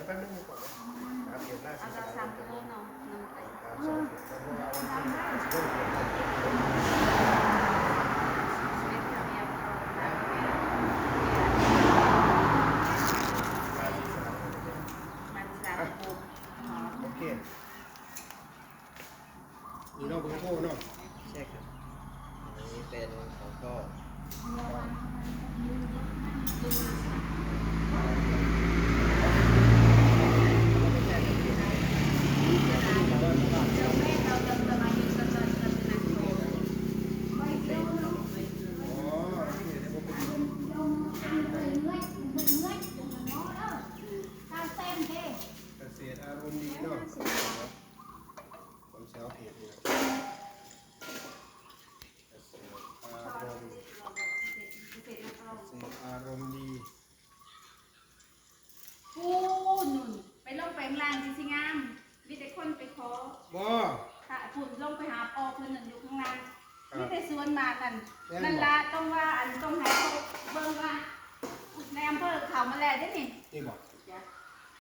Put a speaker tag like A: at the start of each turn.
A: แป๊บนึงก่อนนะเดี๋ยวหน้า
B: เอา
A: สิ
B: เรา3 กิโลเนาะน้ำไป
A: โอเคนี่เราเบอร์โทรเนาะ
C: ใช่ครับอันนี้เป็นของพ่อ
A: เกษตรอารมณ์ดีเนาะผมเช้าเพจนี่นะเกษตรอารมณ์ดี
B: พูนนุ่นไปลงแปลงล่างสิงามมีแต่คนไปขอ
A: บ่
B: ถ้าพูนลงไปหาปอเพิ่นนั่นอยู่ข้างล่างมีแต่สวนมากันนั่นล่ะต้องว่าอันต้องให้เขาเบิ่งว่าในอำเภอเขามาแล้วได้นี่
A: นี่บอก
B: เ